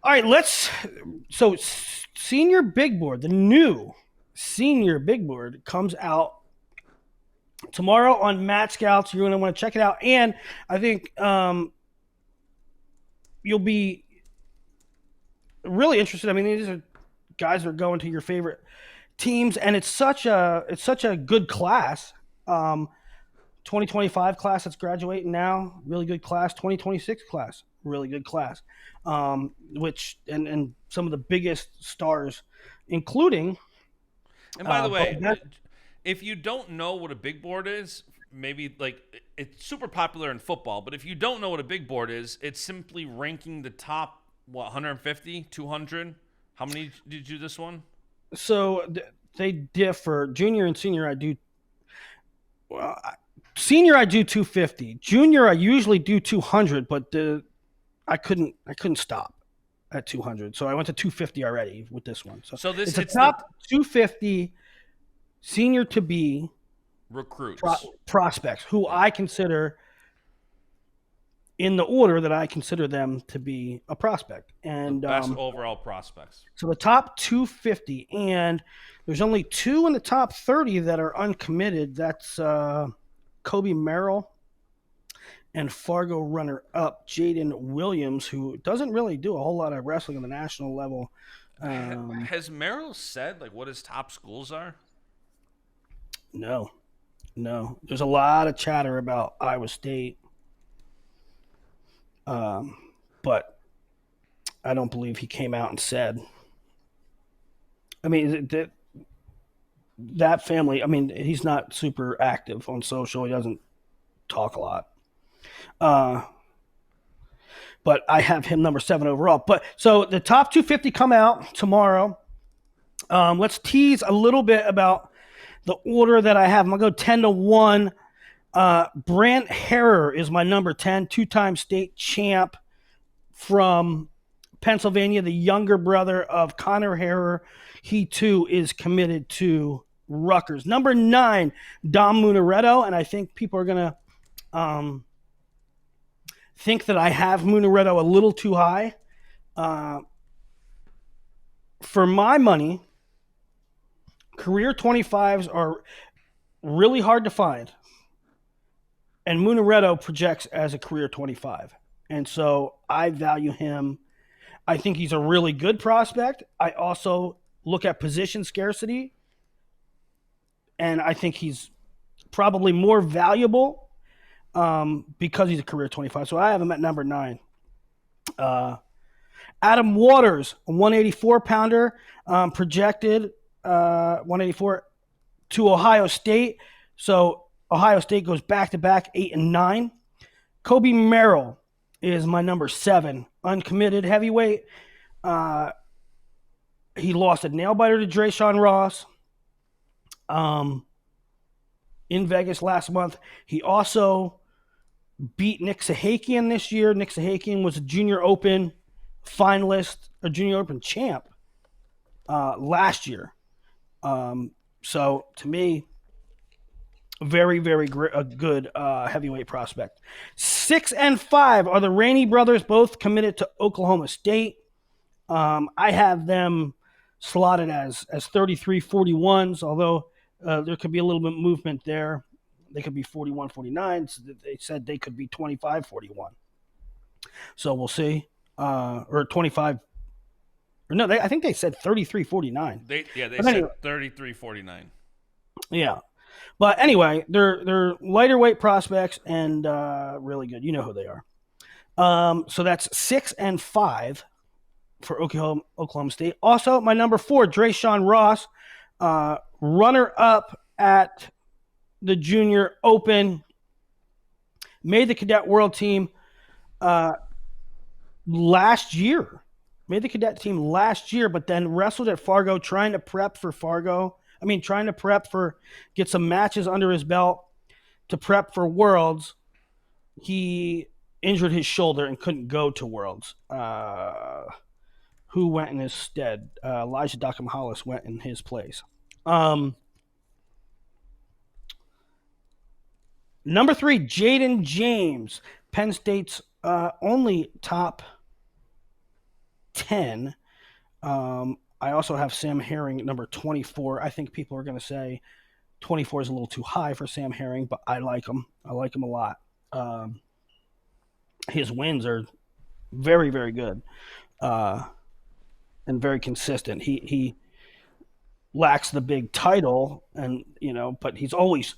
All right, so senior big board, the new senior big board comes out tomorrow on Matt Scouts. You're going to want to check it out. And I think you'll be really interested. I mean, these are guys that are going to your favorite teams, and it's such a good class. 2025 class that's graduating now, really good class. 2026 class, really good class. Which and some of the biggest stars, including And by the Bo way, Beck. if you don't know what a big board is, maybe like it's super popular in football, but if you don't know what a big board is, it's simply ranking the top 150, 200. How many did you do this one? So they differ. Junior and senior, I do. Well, senior, I do 250. Junior, I usually do 200, but I couldn't stop at 200, so I went to 250 already with this one. So So this it's a it's the top 250 senior to be recruits. prospects who I consider in the order that I consider them to be a prospect. The And best overall prospects. so the top 250, and there's only two in the top 30 that are uncommitted. That's Kobe Merrill and Fargo runner-up Jaden Williams, who doesn't really do a whole lot of wrestling on the national level. Has Merrill said like what his top schools are? No, no. There's a lot of chatter about Iowa State, but I don't believe he came out and said. I mean, that family, I mean, he's not super active on social. He doesn't talk a lot. Uh, but I have him number 7 overall. But so the top 250 come out tomorrow. Let's tease a little bit about the order that I have. I'm going to go 10-1. Brant Harrer is my number 10, two-time state champ from Pennsylvania, the younger brother of Connor Harrer. He, too, is committed to Rutgers. Number 9, Dom Munaretto, and I think people are going to think that I have Munaretto a little too high. For my money, career 25s are really hard to find. And Munaretto projects as a career 25. And so I value him. I think he's a really good prospect. I also look at position scarcity, and I think he's probably more valuable because he's a career 25. So I have him at number 9. Adam Waters, a 184-pounder, projected 184 to Ohio State. So Ohio State goes back-to-back 8 and 9. Kobe Merrill is my number 7, uncommitted heavyweight. He lost a nail-biter to Drayshawn Ross in Vegas last month. He also beat Nick Sahakian this year. Nick Sahakian was a Junior Open finalist, a Junior Open champ last year. So to me, very, very good heavyweight prospect. 6 and 5 are the Rainey brothers, both committed to Oklahoma State. I have them slotted as 33-41s, although there could be a little bit of movement there. They could be 41-49. They said they could be 25-41. So we'll see. Or 25. Or no, I think they said 33-49. They But said anyway, 33-49. yeah. But anyway, they're lighter weight prospects and really good. You know who they are. So that's 6 and 5 for Oklahoma State. Also, my number 4, Drayshawn Ross, runner-up at the Junior Open, made the Cadet World Team last year. Made the Cadet team last year, but then wrestled at Fargo, trying to prep for get some matches under his belt to prep for Worlds. He injured his shoulder and couldn't go to Worlds. Who went in his stead? Elijah Dockham Hollis went in his place. Number 3, Jaden James, Penn State's only top 10 10. I also have Sam Herring at number 24. I think people are going to say 24 is a little too high for Sam Herring, but I like him. I like him a lot. Um, his wins are very, very good, uh, and very consistent. He lacks the big title, and but he's always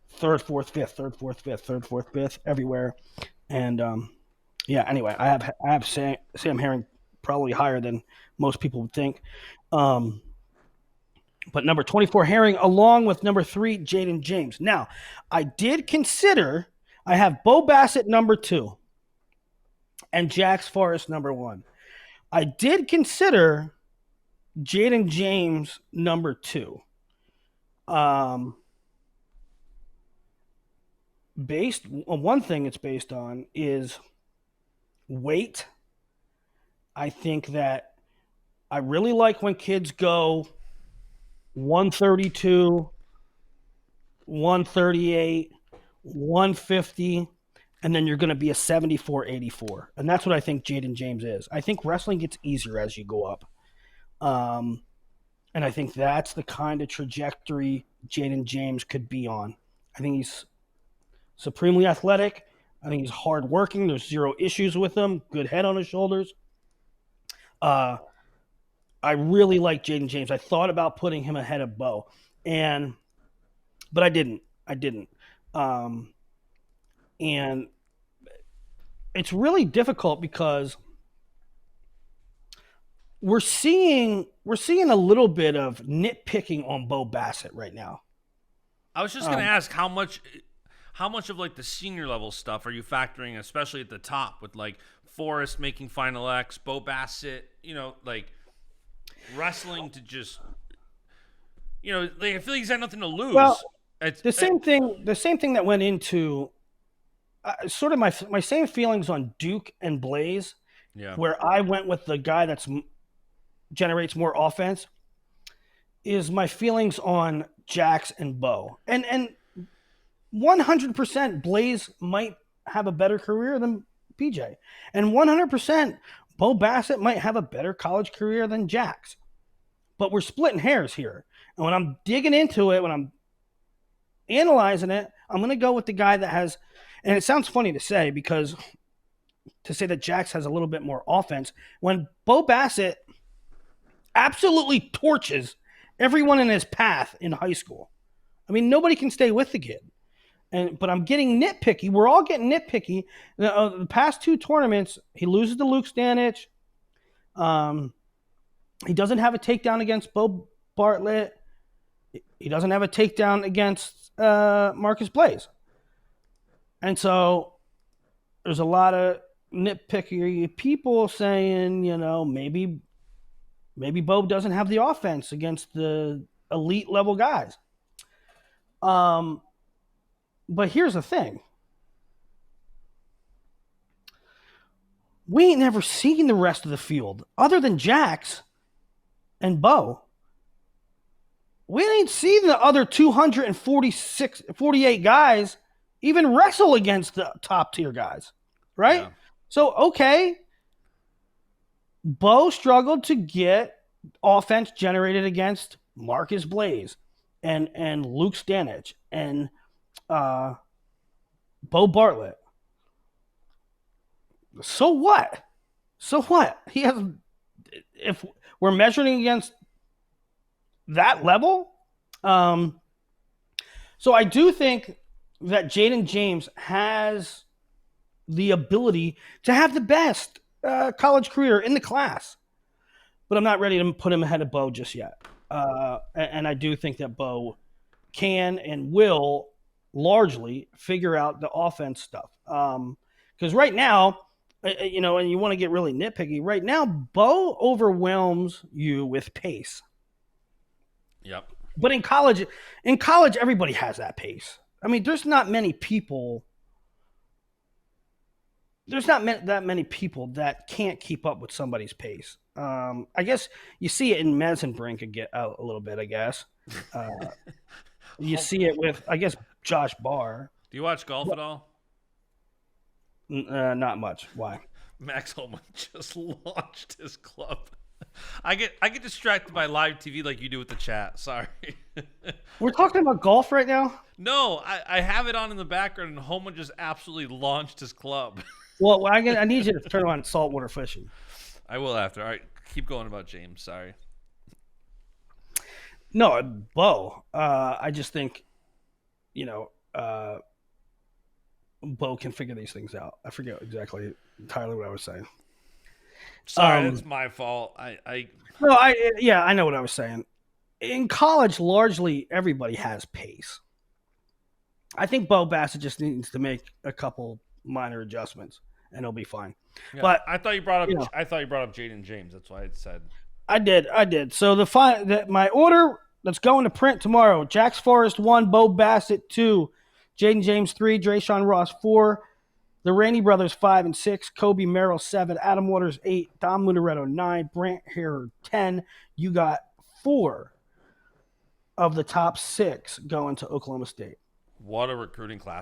third, fourth, fifth, third, fourth, fifth, third, fourth, fifth, everywhere. And yeah. Anyway, I have Sam Herring probably higher than most people would think. Um, but number 24 Herring, along with number 3 Jaden James. Now, I did consider. I have Bo Bassett number 2 and Jax Forrest number 1. I did consider Jaden James number 2. Um, based on one thing it's based on is weight. I think that I really like when kids go 132, 138, 150, and then you're going to be a 74, 84. And that's what I think Jaden James is. I think wrestling gets easier as you go up. And I think that's the kind of trajectory Jaden James could be on. I think he's supremely athletic. I think he's hardworking. There's zero issues with him. Good head on his shoulders. I really like Jaden James. I thought about putting him ahead of Bo, but I didn't. And it's really difficult because we're seeing a little bit of nitpicking on Bo Bassett right now. I was just going to ask how much of like the senior level stuff are you factoring, especially at the top with like Forrest making Final X, Bo Bassett, like wrestling to just, like I feel like he's had nothing to lose. Well, the same thing that went into sort of my same feelings on Duke and Blaze, where I went with the guy that's generates more offense, is my feelings on Jax and Bo. And 100% Blaze might have a better career than PJ. And 100% Bo Bassett might have a better college career than Jax. But we're splitting hairs here. And when I'm digging into it, when I'm analyzing it, I'm going to go with the guy that has, and it sounds funny to say that Jax has a little bit more offense, when Bo Bassett absolutely torches everyone in his path in high school. I mean, nobody can stay with the kid. But I'm getting nitpicky. We're all getting nitpicky. The past 2 tournaments, he loses to Luke Stanich. He doesn't have a takedown against Bo Bartlett. He doesn't have a takedown against Marcus Blaze. And so there's a lot of nitpicky people saying, maybe Bo doesn't have the offense against the elite level guys. But here's the thing. We ain't never seen the rest of the field other than Jax and Bo. We ain't seen the other 48 guys even wrestle against the top tier guys, right? Yeah. So, okay, Bo struggled to get offense generated against Marcus Blaze and Luke Stanich and Bo Bartlett. So what? He has. If we're measuring against that level, so I do think that Jaden James has the ability to have the best college career in the class, but I'm not ready to put him ahead of Bo just yet. And I do think that Bo can and will largely figure out the offense stuff. Because right now, and you want to get really nitpicky, right now, Bo overwhelms you with pace. Yep. But in college, everybody has that pace. I mean, there's not many people. There's not that many people that can't keep up with somebody's pace. I guess you see it in Mesenbrink a little bit, I guess. You see it with, I guess, Josh Barr. Do you watch golf at all? Not much. Why? Max Holman just launched his club I get distracted by live TV like you do with the chat. Sorry. We're talking about golf right now. No, I have it on in the background, and Homa just absolutely launched his club. Well, I need you to turn on saltwater fishing. I will after. All right, keep going about James. Sorry. No, Bo. I just think, Bo can figure these things out. I forget exactly entirely what I was saying. Sorry, that's my fault. No, I know what I was saying. In college, largely everybody has pace. I think Bo Bassett just needs to make a couple minor adjustments, and he'll be fine. Yeah, But I thought you brought up. I thought you brought up Jaden James. That's why I said. I did. So my order that's going to print tomorrow: Jax Forrest 1, Bo Bassett 2, Jaden James 3, Drayshawn Ross 4, the Rainey brothers 5 and 6, Kobe Merrill 7, Adam Waters 8, Dom Munaretto 9, Brant Harrer 10. You got 4 of the top 6 going to Oklahoma State. What a recruiting class